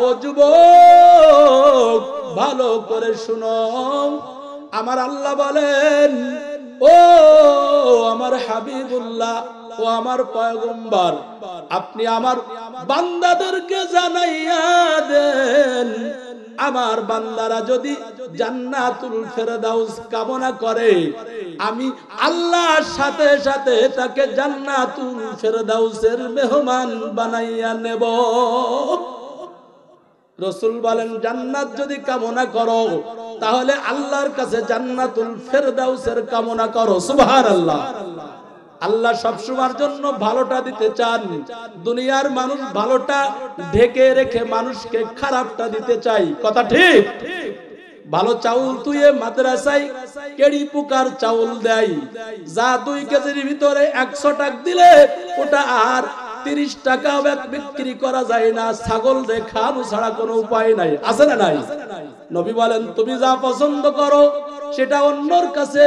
ও যুবক, ভালো করে শুনো, আমার আল্লাহ বলেন, ও আমার হাবিবুল্লাহ, ও আমার পয়গম্বর, আপনি আমার বান্দাদেরকে জানাইয়া দেন, আমার বান্দারা যদি জান্নাতুল ফেরদাউস কামনা করে, আমি আল্লাহর সাথে সাথে তাকে জান্নাতুল ফেরদাউসের মেহমান বানাইয়া নেব। রাসূল বলেন, জান্নাত যদি কামনা করো তাহলে আল্লাহর কাছে জান্নাতুল ফেরদাউসের কামনা করো। সুবহানাল্লাহ। আল্লাহ সবসময়ের জন্য ভালোটা দিতে চান। দুনিয়ার মানুষ ভালোটা ঢেকে রেখে মানুষকে খারাপটা দিতে চাই, কথা ঠিক? ভালো চাউল তুইয়ে মাদ্রাসায় কেড়ি পোকার চাউল দেয়, যা 2 কেজির ভিতরে 100 টাকা দিলে ওটা আর 30 টাকা বিক্রি করা যায় না। ছাগল দিয়ে খাওয়ানো ছাড়া কোনো উপায় নাই, আছে না নাই? নবী বলেন, তুমি যা পছন্দ করো সেটা অন্যর কাছে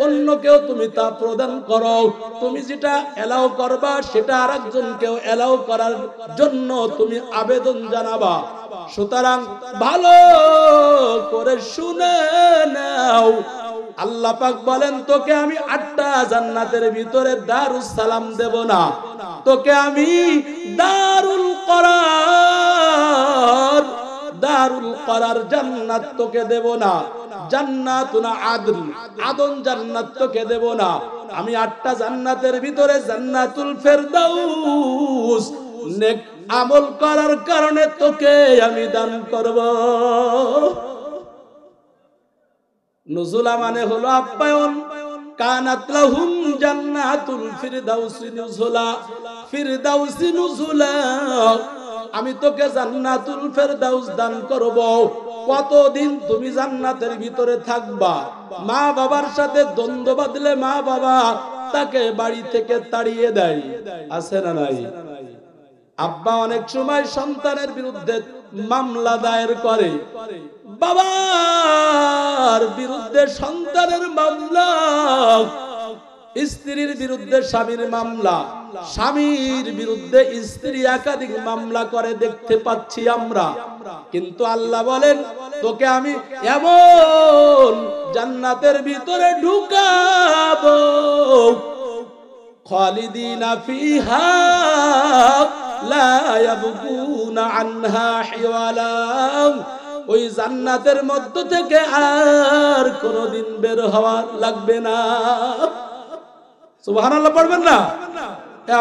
অন্যকেও তুমি তা প্রদান করো। তুমি যেটা এলাও করবা সেটা আরেকজনকেও এলাও করার জন্য তুমি আবেদন জানাবা। সুতরাং ভালো করে শুনে নাও, আল্লাহ পাক বলেন, তোকে আমি 8টা জান্নাতের ভিতরে দারুস সালাম দেব না, তোকে আমি দারুল করার জান্নাত তোকে দেব না, জান্নাতুন আদন, আদন জান্নাত তোকে দেব না। আমি 8টা জান্নাতের ভিতরে জান্নাতুল ফেরদাউস নেক আমল করার কারণে তোকে আমি দান করব। নুজুলা মানে হলো আপ্যায়ন। কানাত লাহুম জান্নাতুল ফিরদাউসি নুজুলা, ফিরদাউসি নুজুলা, আমি তোকে জান্নাতুল ফেরদাউস দান করব। কতদিন তুমি জান্নাতের ভিতরে থাকবা? মা বাবার সাথে দ্বন্দ্ব বাঁধলে মা বাবা তাকে বাড়ি থেকে তাড়িয়ে দেয়, আছে না নাই? আব্বা অনেক সময় সন্তানের বিরুদ্ধে মামলা দায়ের করে, বাবার বিরুদ্ধে সন্তানের মামলা, স্ত্রীর বিরুদ্ধে স্বামীর মামলা, স্বামীর বিরুদ্ধে স্ত্রী একাধিক মামলা করে দেখতে পাচ্ছি আমরা। কিন্তু আল্লাহ বলেন, তোকে আমি এমন জান্নাতের ভিতরে ঢুকাবো, খালিদিনা ফিহা লা ইয়াবগুনা আনহা হিওয়ালা, ওই জান্নাতের মধ্য থেকে আর কোনদিন বের হওয়া লাগবে না। সুবহানাল্লাহ পড়বেন না?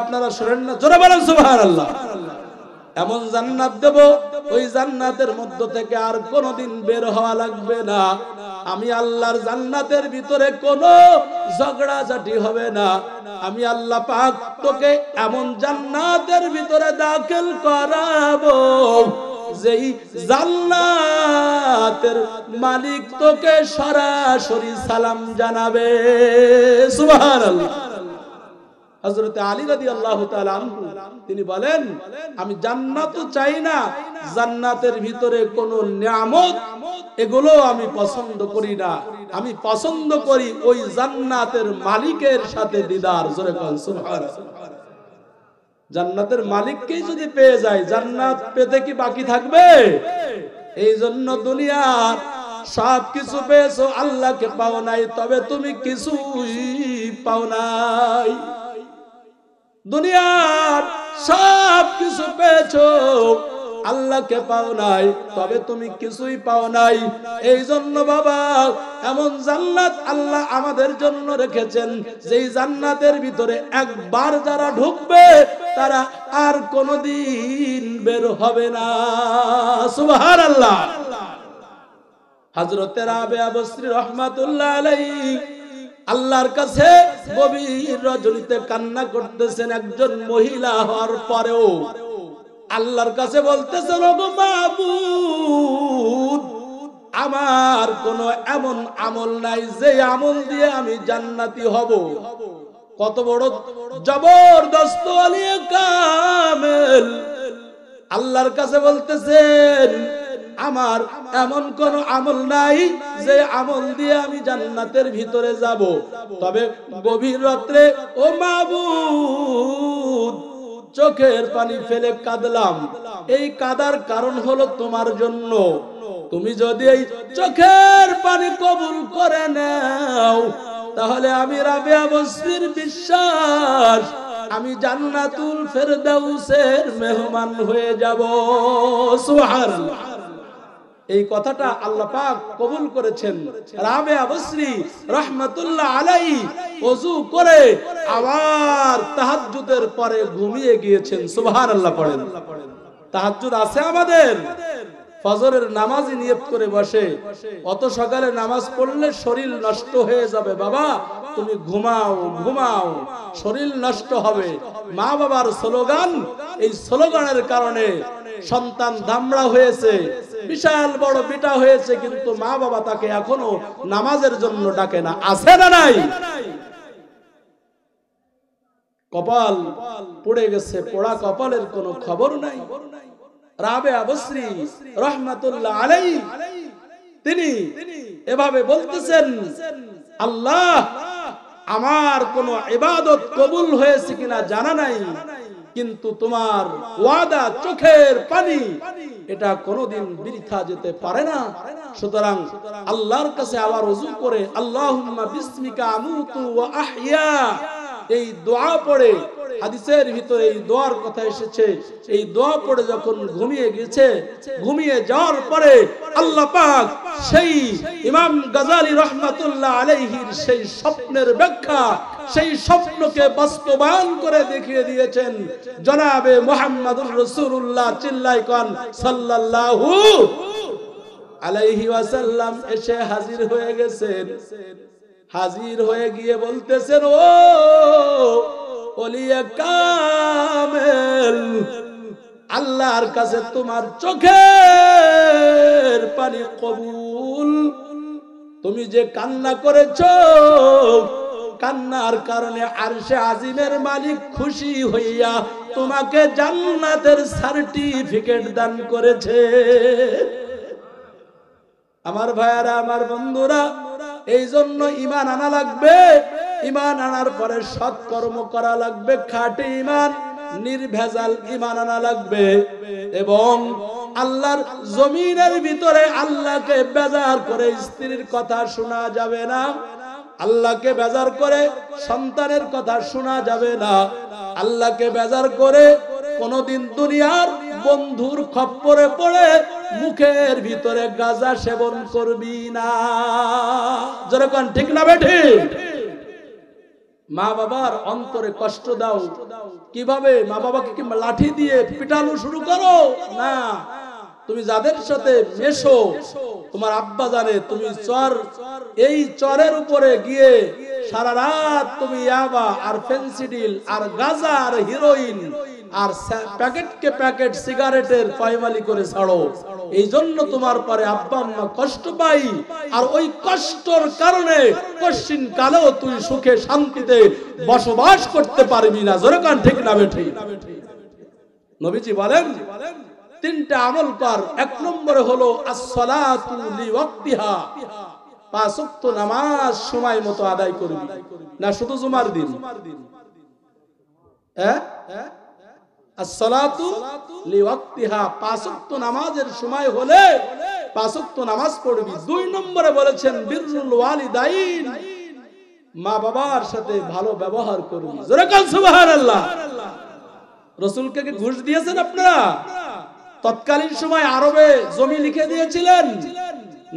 আপনারা শুনেন না? জোরে বলেন সুবহানাল্লাহ। এমন জান্নাত দেব, ওই জান্নাতের মধ্য থেকে আর কোনদিন বের হওয়া লাগবে না। আমি আল্লাহর জান্নাতের ভিতরে কোনো ঝগড়াঝাটি হবে না। আমি আল্লাহ পাক তোকে এমন জান্নাতের ভিতরে দাখিল করাবো, যেই জান্নাতের মালিক তোকে সরাসরি সালাম জানাবে। সুবহানাল্লাহ। হযরত আলী রাদিয়াল্লাহু তাআলা আনহু তিনি বলেন, আমি জান্নাত চাই না, জান্নাতের ভিতরে কোনো নিয়ামত এগুলো আমি পছন্দ করি না, আমি পছন্দ করি ওই জান্নাতের মালিকের সাথে দিদার। জোরে বলেন সুবহানাল্লাহ। জান্নাতের মালিককেই যদি পেয়ে যায়, জান্নাত পেতে কি বাকি থাকবে? এই জন্য দুনিয়ার সব কিছু পেয়েছো, আল্লাহকে পাও নাই, তবে তুমি কিছুই পাও নাই। দুনিয়ার সব কিছু পেয়েছো, আল্লাহকে পাও নাই, তবে তুমি কিছুই পাও নাই। এই জন্য বাবা, এমন জান্নাত আল্লাহ আমাদের জন্য রেখেছেন, যেই জান্নাতের ভিতরে একবার যারা ঢুকবে তারা আর কোনদিন বের হবে না। সুবহানাল্লাহ। হযরত রাবিয়া বসরি রাহমাতুল্লাহ আলাইহি আল্লাহর কাছে গভীর রজনীতে কান্না করতেছেন। একজন মহিলা হওয়ার পরেও আল্লাহর কাছে বলতেছেন, ওগো মাবুদ, আমার কোন এমন আমল নাই যে আমল দিয়ে আমি জান্নাতি হব। কত বড় জবরদস্ত আলিয়ে কামেল আল্লাহর কাছে বলতেছেন, আমার এমন কোন আমল নাই যে আমল দিয়ে আমি জান্নাতের ভিতরে যাব। তবে গভীর রাত্রে ও মাবুদ চোখের পানি ফেলে কাঁদলাম। এই কাদার কারণ হলো তোমার জন্য। তুমি যদি এই চোখের পানি কবুল করে নাও তাহলে আমি রাবেয়া বসরির বিশ্বাস আমি জান্নাতুল ফেরদাউসের মেহমান হয়ে যাব। সুবহানাল্লাহ। এই কথাটা আল্লাহ পাক কবুল করেছেন। রাবেয়া বসরি রাহমাতুল্লাহ আলাইহি ওযু করে আবার তাহাজ্জুদের পরে ঘুমিয়ে গিয়েছেন। সুবহানাল্লাহ পড়েন। তাহাজ্জুদ আছে আমাদের? ফজরের নামাজি নিয়ত করে বসে, অত সকালে নামাজ পড়লে শরীর নষ্ট হয়ে যাবে, বাবা তুমি ঘুমাও ঘুমাও, শরীর নষ্ট হবে। মা বাবার স্লোগান, এই স্লোগানের কারণে সন্তান দামড়া হয়েছে, বিশাল বড় বিটা হয়েছে, কিন্তু মা বাবা তাকে এখনো নামাজের জন্য ডাকে না। আছে না নাই? কপাল পড়ে গেছে, পোড়া কপালের কোনো খবর নাই। রাবেয়া বসরি রাহমাতুল্লাহ আলাইহি তিনি এভাবে বলতেছেন, আল্লাহ আমার কোন ইবাদত কবুল হয়েছে কিনা জানা নাই, কিন্তু তোমার ওয়াদা চোখের পানি এটা কোনোদিন বৃথা যেতে পারে না। সুতরাং আল্লাহর কাছে আবার ওযু করে আল্লাহুম্মা বিসমিকা আমুতু ওয়া আহইয়া এই দোয়া পড়ে, হাদিসের ভিতরে এই দোয়ার কথা এসেছে, এই দোয়া পড়ে যখন ঘুমিয়ে গেছে, ঘুমিয়ে যাওয়ার পরে আল্লাহ পাক সেই ইমাম গাজালি রাহমাতুল্লাহ আলাইহির সেই স্বপ্নের ব্যাখ্যা, সেই স্বপ্নকে বাস্তবায়ন করে দেখিয়ে দিয়েছেন জনাবে মুহাম্মদুর রাসূলুল্লাহ। চিল্লাই কোন সাল্লাল্লাহু আলাইহি ওয়াসাল্লাম এসে হাজির হয়ে গেছেন। হাজির হয়ে গিয়ে বলতেছেন, ও ওলিয়ে কামেল, আল্লাহর কাছে তোমার চোখের পানি কবুল। তুমি যে কান্না করেছো, কান্নার কারণে আরশে আজিমের মালিক খুশি হইয়া তোমাকে জান্নাতের সার্টিফিকেট দান করেছে। আমার ভাইয়ারা, আমার বন্ধুরা, এই জন্য ঈমান আনা লাগবে। ঈমান আনার পরে সৎকর্ম করা লাগবে, খাঁটি ঈমান, নির্ভেজাল ঈমান আনা লাগবে। এবং আল্লাহর জমিনের ভিতরে আল্লাহকে বেজার করে স্ত্রীর কথা শোনা যাবে না, আল্লাহকে বেজার করে সন্তানের কথা শোনা যাবে না, আল্লাহকে বেজার করে কোনদিন দুনিয়ার বন্ধুর খপ্পরে পড়ে মুখের ভিতরে গাঁজা সেবন করবি না। যেরকম ঠিক না বেঠি? মা বাবার অন্তরে কষ্ট দাও কিভাবে? মা বাবাকে কি লাঠি দিয়ে পিটানো শুরু করো? না, তুমি যাদের সাথে মেশো, তোমার আব্বা জানে তুমি চর, এই চরের উপরে গিয়ে সারা রাত তুমি ইয়াবা আর ফেন্সিডিল আর গাঁজা আর হিরোইন আর প্যাকেটকে প্যাকেট সিগারেটের পায়মালি করে ছাড়ো। এই জন্য তোমার পরে আব্বা আম্মা কষ্ট পাই, আর ওই কষ্টর কারণে কশিন কালেও তুই সুখে শান্তিতে বসবাস করতে পারবি না। জোরে কান ঠিক না বেঠি? নবীজি বলেন তিনটা আমল কর। এক নম্বরে হলো as-salatu li waqtiha, পাঁচ ওয়াক্ত নামাজ সময় মতো আদায় করবি। না শুধু জুমার দিন? as-salatu li waqtiha, পাঁচ ওয়াক্ত নামাজের সময় হলে পাঁচ ওয়াক্ত নামাজ পড়বি। দুই নম্বরে বলেছেন বিররুল ওয়ালিদাইন, মা বাবার সাথে ভালো ব্যবহার করবি। জোরে কান সুবহানাল্লাহ। রাসূলকে কি ঘুষ দিয়েছেন আপনারা? তৎকালীন সময় আরবে জমি লিখে দিয়েছিলেন?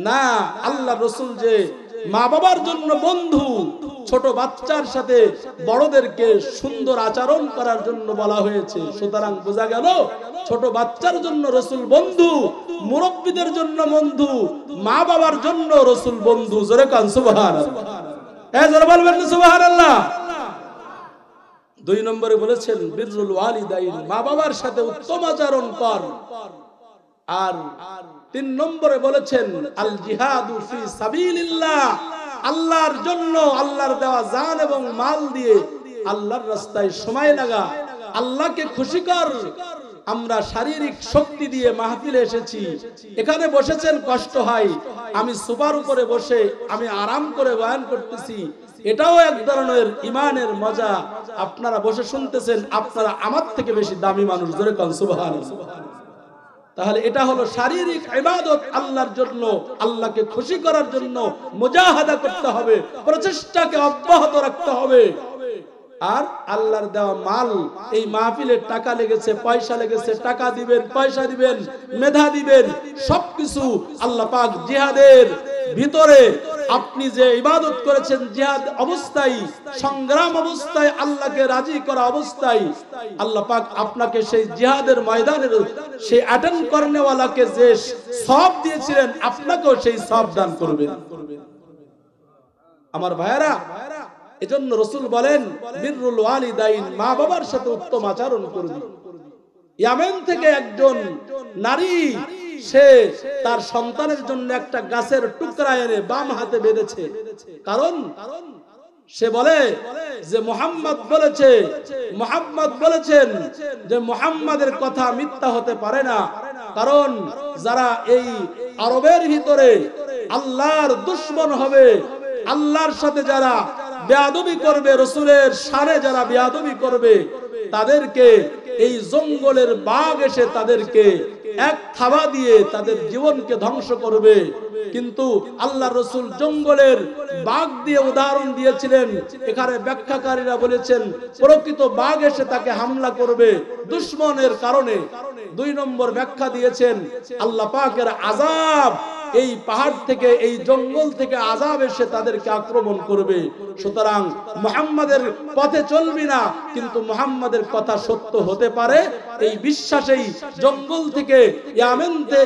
না, আল্লাহ রাসূল যে মা বাবার জন্য বন্ধু, ছোট বাচ্চার সাথে বড়দেরকে সুন্দর আচরণ করার জন্য বলা হয়েছে। সুতরাং বোঝা গেল ছোট বাচ্চার জন্য রাসূল বন্ধু, মুরব্বিদের জন্য বন্ধু, মা বাবার জন্য রাসূল বন্ধু। জোরে কান সুবহানাল্লাহ। জোরে বলবেন না সুবহানাল্লাহ? দুই নম্বরে বলেছেন বিররুল ওয়ালিদাইন, মা বাবার সাথে উত্তম আচরণ কর। আর তিন নম্বরে বলেছেন আল জিহাদু ফি সাবিলিল্লাহ, আল্লাহর জন্য আল্লাহর দেওয়া জান এবং মাল দিয়ে আল্লাহর রাস্তায় সময় লাগা, আল্লাহকে খুশি কর। আমরা শারীরিক শক্তি দিয়ে মাহফিলে এসেছি, এখানে বসেছেন কষ্ট হয়, আমি সোফার উপরে বসে আমি আরাম করে বয়ান করতেছি, এটাও এক ধরনের ইমানের মজা। আপনারা বসে শুনতেছেন, আপনারা আমার থেকে বেশি দামি মানুষ। জোরে কান সুবহানাল্লাহ। তাহলে এটা হলো শারীরিক ইবাদত আল্লাহর জন্য, আল্লাহকে খুশি করার জন্য মুজাহাদা করতে হবে, প্রচেষ্টাকে অব্যাহত রাখতে হবে। আর আল্লাহর দেওয়া মাল, এই মাহফিলে টাকা লেগেছে, পয়সা লেগেছে, টাকা দিবেন, পয়সা দিবেন, মেধা দিবেন, সবকিছু আল্লাহ পাক জিহাদের ভিতরে আপনি যে ইবাদত করেছেন, জিহাদ অবস্থায়, সংগ্রাম অবস্থায়, আল্লাহকে রাজি করা অবস্থায় আল্লাহ পাক আপনাকে সেই জিহাদের ময়দানের সেই অ্যাটেন্ড করনেওয়ালাকে যে সওয়াব দিয়েছিলেন, আপনাকেও সেই সওয়াব দান করবেন। আমার ভাইয়েরা, এজন্য রাসূল বলেন বিররুল ওয়ালিদাইন, মা বাবার সাথে উত্তম আচরণ করবি। ইয়ামেন থেকে একজন নারী, সে তার সন্তানের জন্য একটা গাছের টুকরা এনে বাম হাতে বেঁধেছে, কারণ সে বলে যে মুহাম্মদ বলেছেন যে মুহাম্মাদের কথা মিথ্যা হতে পারে না, কারণ যারা এই আরবের ভিতরে আল্লাহর দুশমন হবে, আল্লাহর সাথে যারা বেয়াদবি করবে, রাসূলের শানে যারা বেয়াদবি করবে, তাদেরকে এই জঙ্গলের বাঘ এসে তাদেরকে এক থাবা দিয়ে তাদের জীবনকে ধ্বংস করবে। কিন্তু আল্লাহর রাসূল জঙ্গলের বাঘ দিয়ে উদাহরণ দিয়েছিলেন। এখানে ব্যাখ্যাকারীরা বলেছেন প্রকৃত বাঘ এসে তাকে হামলা করবে দুশমনের কারণে। 2 নম্বর ব্যাখ্যা দিয়েছেন আল্লাহ পাকের আযাব, এই পাহাড় থেকে, এই জঙ্গল থেকে আযাব এসে তাদেরকে আক্রমণ করবে। সুতরাং মুহাম্মাদের পথে চলবি না, কিন্তু মুহাম্মাদের কথা সত্য হতে পারে এই বিশ্বাসেই জঙ্গল থেকে,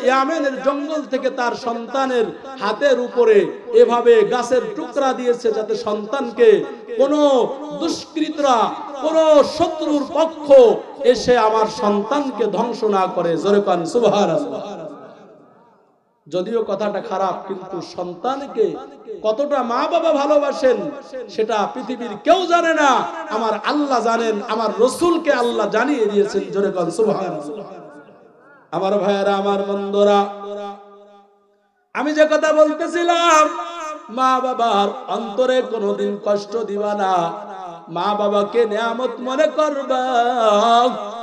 ইয়ামেনের জঙ্গল থেকে তার সন্তানের হাতের উপরে এভাবে গাছের টুকরা দিয়েছে, যাতে সন্তানকে কোন দুষ্কৃতরা, কোন শত্রুর পক্ষ এসে আমার সন্তানকে ধ্বংস না করে। জোরে কান সুবহানাল্লাহ। যদিও কথাটা খারাপ, কিন্তু সন্তানকে কতটা মা বাবা ভালোবাসেন সেটা পৃথিবীর কেউ জানে না, আমার আল্লাহ জানেন, আমার রাসূলকে আল্লাহ জানিয়ে দিয়েছেন। জোরে বল সুবহানাল্লাহ। আমার ভাইয়েরা, আমার বন্ধুরা, আমি যে কথা বলতেছিলাম, মা বাবার অন্তরে কোনোদিন কষ্ট দিবা না, মা বাবাকে নিয়ামত মনে করবা।